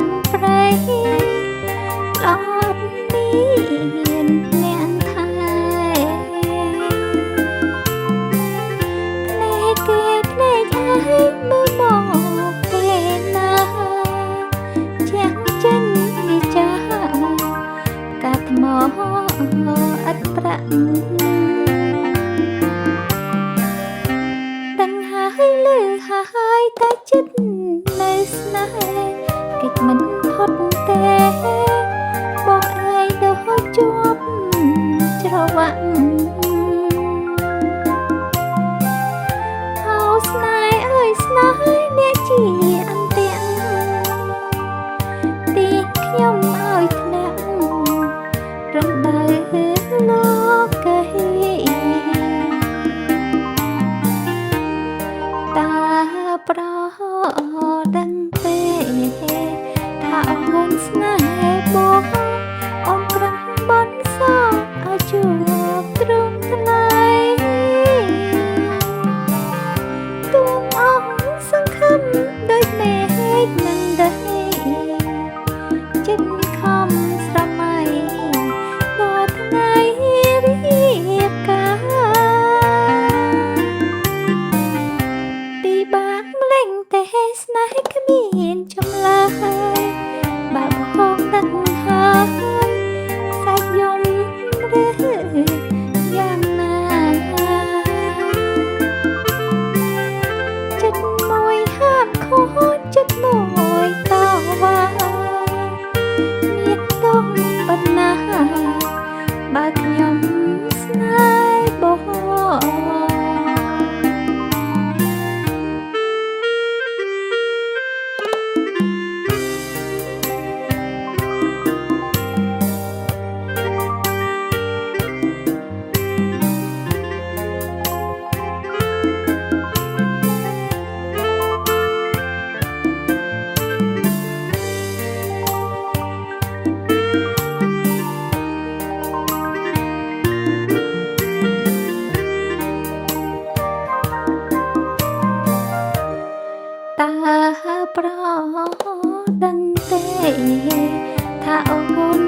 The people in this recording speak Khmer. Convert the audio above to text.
ំប្រៃអត់មានអ្នកថែភ្នែកគេភ្នែកឯងមើលមកពេលណាជាចេញពីចាកាត់មកឥតប្រាក់ដឹងហើយលឺហើយតែចិត្តនៅស្នេហ៍កិច្ចមិនផុតទេបងឯងដូចជាប់ច្រវាក់អោស្នេហ៍អើយស្នេហ៍អ្នកជាអន្ទាក់ទីខ្ញុំឲ្យធ្លាក់រំដៅលោកីតាប្រដឹងទេថាអូនស្នេហ៍បងអូនប្រឹងបន់សងឲ្យជួបទ្រង់ថ្លៃទួងអស់សង្ឃឹមដូចមេឃនឹងដីចិត្តខំស្រមៃដល់ថ្ងៃរៀបការពីបាក់ម្លេងទេស្នេហ៍គ្មានចម្លើយបើបងដឹងហើយសាច់យំឬយ៉ាងណាចិត្តមួយហាមខូចចិត្តមួយតវ៉ាមានទុំប៉ុណ្ណាបើខ្ញុំស្នេហ៍បង តើប្រដឹងទេថាអូន